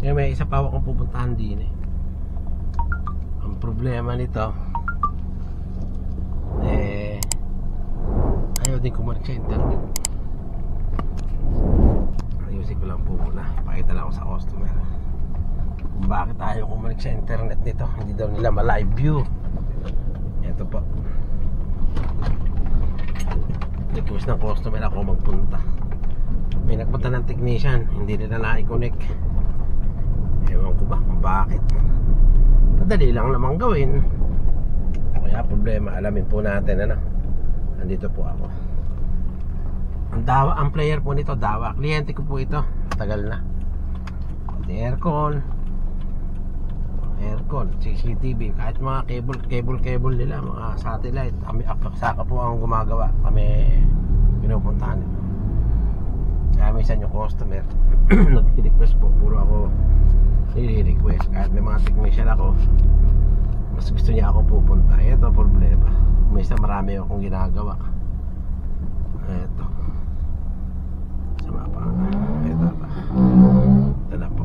Kaya may isa pa akong pupuntahan din eh. Ang problema nito ayaw din kumarik sa internet. Ayusin ko lang po muna. Pakita lang ako sa customer kung bakit ayaw kumarik sa internet nito. Hindi daw nila ma-live view. Ito po, request ng customer ako magpunta. May nagpunta ng technician, hindi nila na-connect. Ewan ko ba kung bakit. Madali lang namang gawin. Kaya problema, alamin po natin ano. Nandito po ako. Ang player po nito Dawa. Kliyente ko po ito, tagal na. Aircon, CCTV, kahit mga cable nila, mga satellite, kami Saka po ang gumagawa. Kami pinupuntahan nito. Kaya minsan yung customer nag-request po, puro ako i-request. Kahit may mga technician ako, mas gusto niya ako pupunta. Ito problema, minsan marami akong ginagawa. Ito sama pa. Ito na po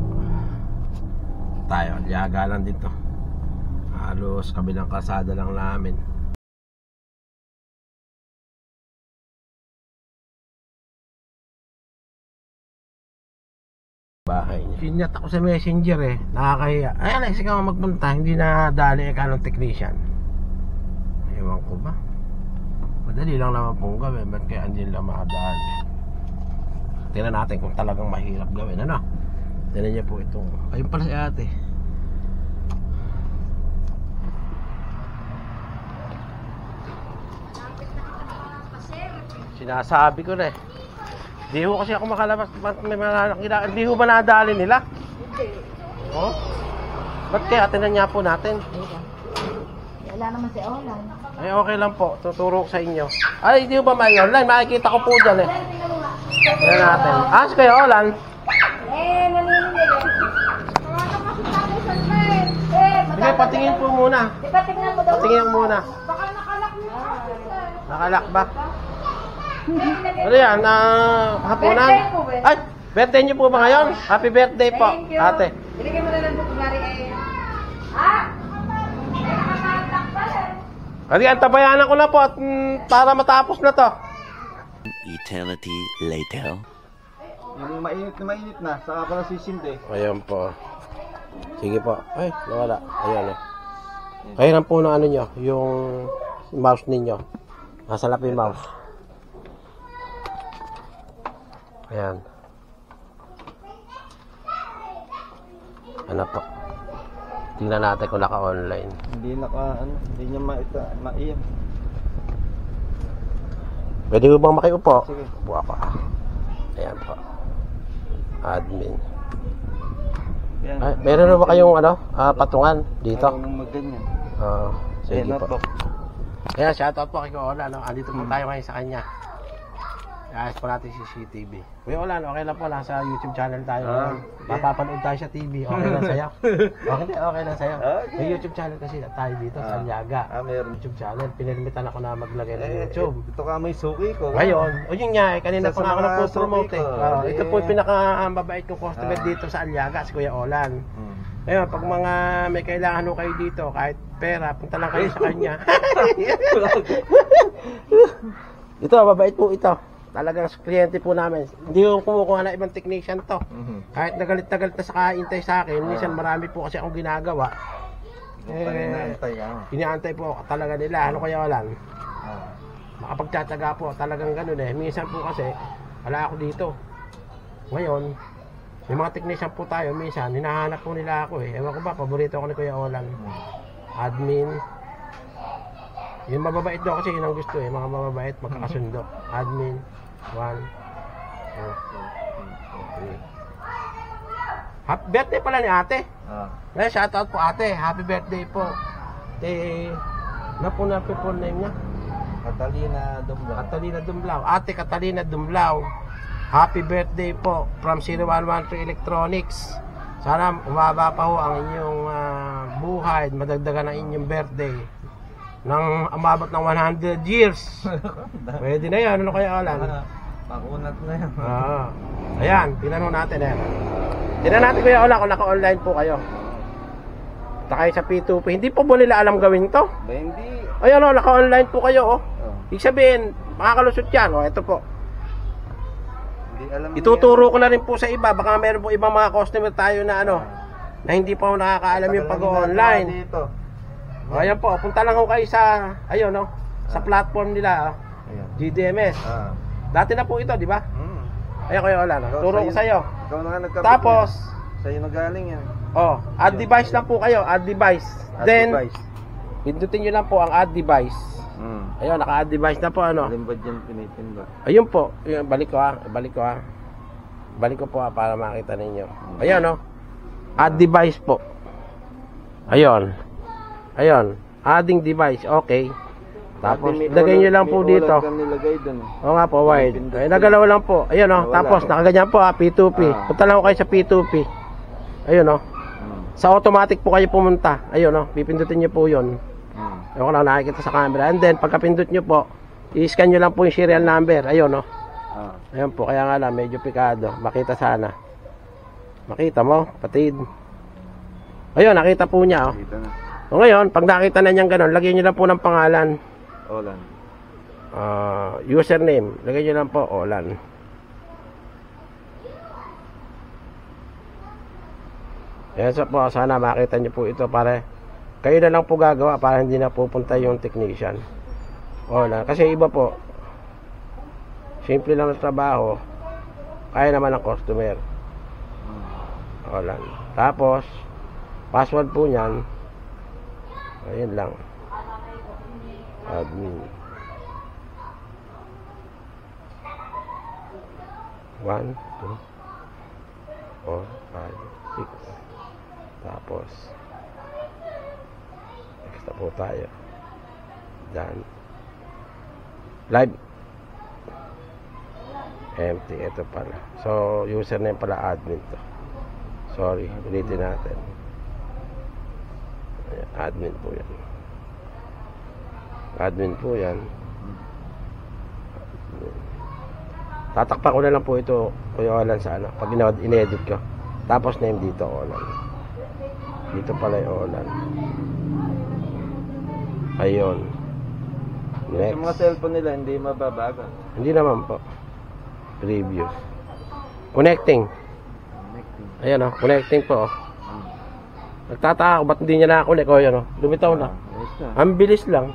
tayo, liyaga lang dito. Halos kabilang kalsada lang namin. Bahay niya. Sinyat ako sa messenger eh. Nakakahiya. Ay, Alex, ikaw magpunta. Hindi na dali ka ng technician. Ewan ko ba. Madali lang naman pong gawin. Ba't kaya hindi lang makadali? Tingnan natin kung talagang mahirap gawin. Ano? Tingnan niya po itong. Ayun pala si ate. Sinasabi ko na eh. Di ho kasi ako makalabas. Hindi ho ba nadali nila? Hindi. Oh? Ba't kaya atinan niya po natin? Wala naman si Olan. Ay okay lang po, tuturo ko sa inyo. Ay hindi ho ba may online? Makikita ko po dyan eh. Tignan natin. Si Kuya Olan. Naniningil Sige, patingin po muna. Patingnan mo daw. Patingin muna. Baka nakalak niyo. Nakalak ba? Ano yan? Hapunan? Birthday po ba? Ay, birthday niyo po ba ngayon? Happy birthday po, Thank you. ate. Binigyan mo na lang po kunwari eh. Nakakatak pala. Kasi antabayanan ko na po at para matapos na to. Eternity later. Yung mainit na, saka pa nasisindi. Ayan po. Sige po. Ay, nawala. Ayan eh. Kailan po ng ano nyo, yung mouse ninyo. Nasa lap yung mouse. Ayan. Ano po? Tingnan natin kung naka-online. Hindi hindi niya maiyan. Pwede mo bang makiupo? Sige. Buwa ko. Ayan po. Admin. Yan. Ay, meron na ba kayong patungan dito? Ayaw mong magganyan. Sige Ayan, po. Ayan, shoutout po kay Kuya Olan. Andito po tayo ngayon sa kanya. Ayos po natin si CCTV. Kuya Olan, okay lang po. Nasa YouTube channel tayo. Mapapanood tayo sa TV. Okay lang sa'yo? Okay lang sa'yo. May YouTube channel kasi tayo dito sa Aliaga. Meron. YouTube channel. Pinirmitan ako na maglagay ng YouTube. Ito ka may suki ko. Ngayon, yun nga eh, kanina pa nga ako nagpo-promote eh. Ito po yung Eh. pinaka-mabait kong customer dito sa Aliaga, si Kuya Olan. Ngayon, pag mga may kailangan ho kayo dito, kahit pera, punta lang kayo sa kanya. Ito, mabait po ito. Talagang kliyente po namin. Hindi ko kumukuha na ibang technician to. Kahit nagalit-tagal na sa kaintay sa akin, minsan marami po kasi akong ginagawa. Inaantay po talaga nila. Ano kaya Olan? Makapagtsatsaga po, talagang ganun eh. Minsan po kasi, wala ako dito. Ngayon, may mga technician po tayo, minsan, hinahanap po nila ako eh. Ewan ko ba, paborito ako ni Kuya Olan. Admin. Yung mababait daw kasi yun ang gusto eh. Mga mababait, magkakasundo. Admin. 1, 2, 3. Happy birthday pala ni ate. Eh, shoutout po ate. Happy birthday po. Ano po na full name niya? Catalina Dumblao. Catalina Dumblao. Ate Catalina Dumblao. Happy birthday po from 0113 Electronics. Sana umaba pa ho ang inyong buhay at madagdagan ang inyong birthday nang umabot ng 100 years. Pwede na yan. Ano kaya Olan? Pakunat na yan. Ayan, tinanong natin yan. Tignan natin Kuya Olan kung naka-online po kayo. Takay sa P2P. Hindi po ba nila alam gawin to? Ba hindi. Ayun o, naka-online po kayo oh. Oh. Ibig sabihin, makakalusot yan. O, ito po. Hindi alam niya. Ituturo ko na rin po sa iba. Baka meron po ibang mga customer tayo na ano, na hindi pa nakakaalam yung pag-online. Dito. O, ayan po, punta lang ako kayo sa, ayun no, sa platform nila, Ayan. GDMS. Ah. Dati na po ito, di ba? Hmm. Ayun Kuya Olan, Ikaw, turo ko sa'yo. Ikaw na nga nagkabit. Tapos, Sa'yo na galing yan. oh, add device lang po kayo, add device. Add Then, device. pindutin nyo lang po ang add device. Hmm. Ayun, naka-add device na po ano. Alin ba dyan pinitin ba? Ayun po, yun, balik ko ha. Balik ko po ha, para makita ninyo. Ayun no. Add device po. Ayun. Ayun. Adding device, okay. Tapos, lagay nyo lang po dito. Nilagay dun. Oo nga po, wide. Ay, nagalaw lang po. Ayun no. Tapos, nakaganyan po ha, P2P. Punta lang ko kayo sa P2P. Ayun no. Sa automatic po kayo pumunta. Ayun no. Pipindutin nyo po yun. Ayun ko lang nakikita sa camera. And then, pagkapindot nyo po, i-scan nyo lang po yung serial number. Ayun no. Ayun po, kaya nga lang, medyo pikado. Makita sana. Makita mo, patid. Ayun, nakita po niya. Oh. Dito na. O ngayon, pag nakita na niyang ganun, lagyan nyo lang po ng pangalan. Olan. Username. Lagyan nyo lang po, Olan. Ayan po, sana makita nyo po ito para kayo na lang po gagawa para hindi na pupunta yung technician. Olan. Kasi iba po, simple lang na trabaho, kaya naman ng customer. Olan. Tapos, password po niyan, ayun lang. Admin. 1, 2, 4, 5, 6. Tapos, next na po tayo. Done. Live. Empty. Ito pala. So, username pala admin to. Sorry. Ulitin natin. Ayan, admin po yan. Admin po yan. Tatakpan ko na lang po ito Kuya Olan sa ano pag in-edit ko. Tapos name dito Olan. Dito pala yung Olan. Ayun. Next. Yung mga cellphone nila hindi mababago. Hindi naman po. Preview. Connecting. Ayan o, connecting po o. Nagtataka ako, ba't hindi niya nakakunik o yan o. Lumitaw na. Ayos na. Ang bilis lang.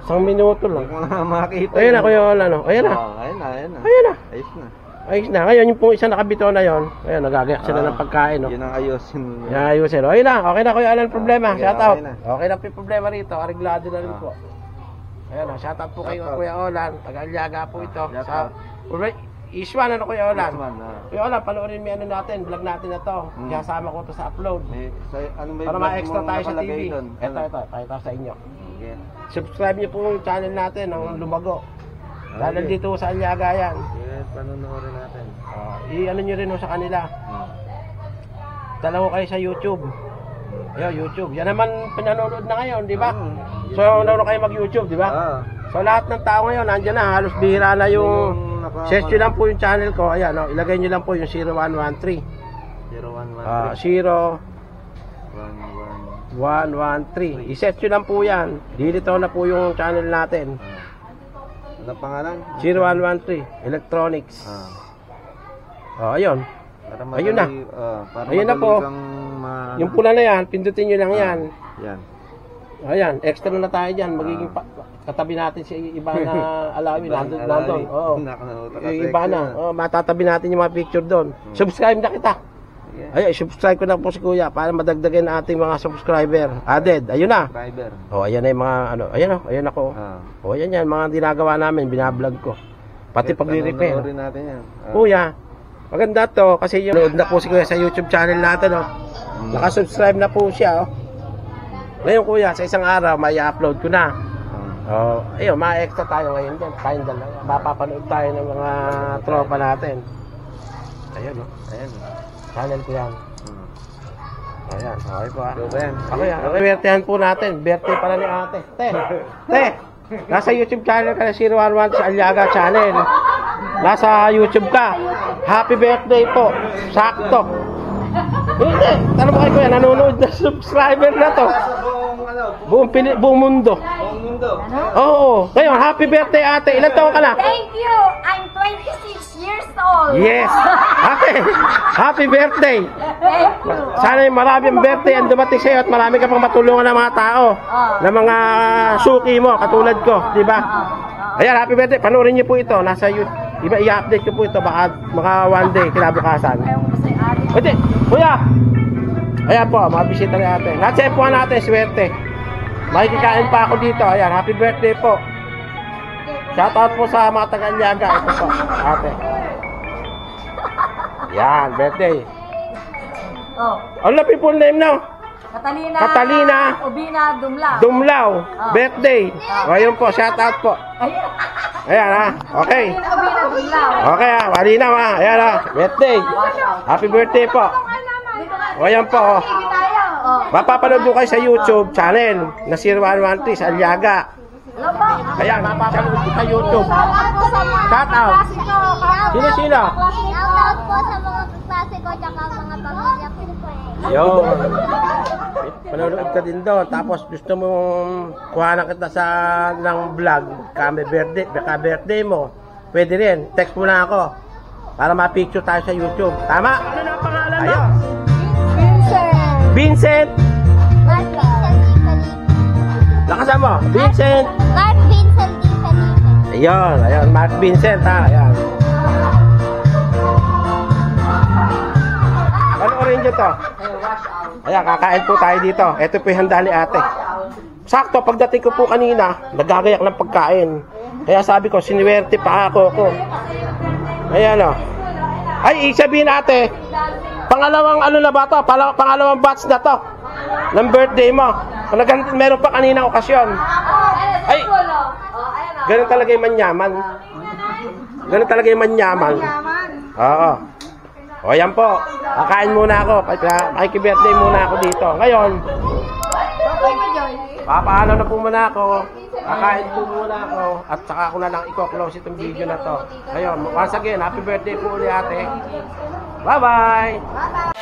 1 minuto lang. Hindi ko na makita. Ayun na Kuya Olan o. Ayan na. Ayun na. Ayun na. Ayos na. Ayos na. Ngayon yung pong isang nakabito na yon. Ayun, nagagayak sila ng pagkain o. Yun ang ayosin. Yan ayusin. Ayun na. Okay na Kuya Olan problema. Okay, Shout out. okay na. Okay na po yung problema rito. Areglado na rin po. Ayun o. Shout out po kayo Kuya Olan. Taga-Aliaga po ito. Sa Iswan ano Kuya Olan. Kuya Olan, panoorin mo ano natin. Vlog natin na to. Kasama ko to sa upload. Para ma-extra tayo sa TV. Ito. Pakita sa inyo. Okay. Subscribe niyo po yung channel natin ng Lumago. Dahil dito sa Aliaga yan. Yes, panonoorin natin. I-ano nyo rin sa kanila. Dalawa kayo sa YouTube. Ayun, YouTube. Yan naman pinanonood na ngayon, di ba? So, naroon kayo mag-YouTube, di ba? So, lahat ng tao ngayon, nandiyan na. Halos bihira na yung... Search nyo lang po yung channel ko. Ayan, no? Ilagay nyo lang po yung 0113. 0113. I-set nyo lang po yan. Dilitaw na po yung channel natin. Ano pangalan? 0113 Electronics. Ayun. Ayun na. Ayun na po. Yung pula na yan, pindutin nyo lang yan. Yan. Ayan, extra na tayo dyan. Magiging katabi natin si iba na alawin. Nandun. Oo. Yung iba na. Matatabi natin yung mga picture doon. Subscribe na kita. Ay, subscribe ko na po si Kuya para madagdagan ang ating mga subscriber. Added. Ayun na. Ayan na yung mga ano. Ayan ako. Ayan yan. Mga ginagawa namin. Binablog ko. Pati pagre-repair. Kuya, maganda to. Kasi yung nood na po si Kuya sa YouTube channel natin. Nakasubscribe na po siya. Ngayon Kuya, sa isang araw, may upload ko na. Ayun, ma-extra tayo ngayon din. Tayong dalawa. Mapapanood tayo ng mga tropa natin. Ayun, ayan. Channel ko yan. Ayan, okay po ha. Okay ha. Bertehan po natin. Birthday pala ni ate. Te! Nasa YouTube channel ka na 011 sa Aliaga channel. Nasa YouTube ka. Happy birthday po. Sakto. Hindi, tanong mo kay Kuya, nanonood na subscriber na to. Sa Buong mundo. buong mundo. Oo. Ngayon, happy birthday ate. Ilan taon ka na? Thank you! I'm 26 years old! Yes. Ate, happy birthday. Thank you! Sana yung maraming birthday ang dumating sa'yo at marami ka pang matulungan ng mga tao. Ng mga suki mo, katulad ko. Di ba? Ayan, happy birthday. Panoorin niyo po ito. Nasa YouTube. Iba, i-update ko po ito. Baka mga one day, kinabukasan. Pwede. Kuya. Ayan po, mga bisita ni ate. Natsempuhan natin, swerte. Makikikain pa ako dito. Ayan, happy birthday po. Shoutout po sa mga taga-Aliaga. Ito po, ate. Yan, birthday. Oh, Ano na people name now? Catalina. Catalina. Ubina Dumlao. Dumlao. Birthday. O, yun po, shoutout po. Ayan. Ayan ha. Okay. Ubina Dumlao. Okay ha, malinaw ha. Ayan ha, birthday. Happy birthday po. O, ayan po. O. Oh. Mapapanood mo kayo sa YouTube channel na 0113 sa Aliaga. Hello po. Ayan, mapapanood ko sa YouTube. Shout out. Sino? Shoutout po sa mga kaklase ko tsaka mga pamilya ko. Yo. Manonood ka din doon. Tapos gusto mong kuhanan kita sa ng vlog, birthday mo. Pwede rin. Text mo na ako para ma-picture tayo sa YouTube. Tama? Ano na ang pangalan mo? Vincent. Mark Vincent Di Felipe. Lakasan mo. Vincent. Mark Vincent Di Felipe. Ayun. Mark Vincent ha. Ayan. Panoorin nyo to. Ayan, kakain po tayo dito. Ito po yung handa ni ate. Sakto, pagdating ko po kanina, nagagayak ng pagkain. Kaya sabi ko, siniwerte pa ako. Ayan o. Ay, sabihin ate, pangalawang ano na ba to? Pangalawang batch na to ng birthday mo. Meron pa kanina okasyon. Ay, ganun talaga yung manyaman. Ganun talaga yung manyaman. Oo. O yan po, kakain muna ako. Makikibirthday muna ako dito. Ngayon, papaano na po muna ako. Kakain po muna ako. At saka ako na lang i-close itong video na to. Ngayon, once again, happy birthday po ulit ate. Bye-bye!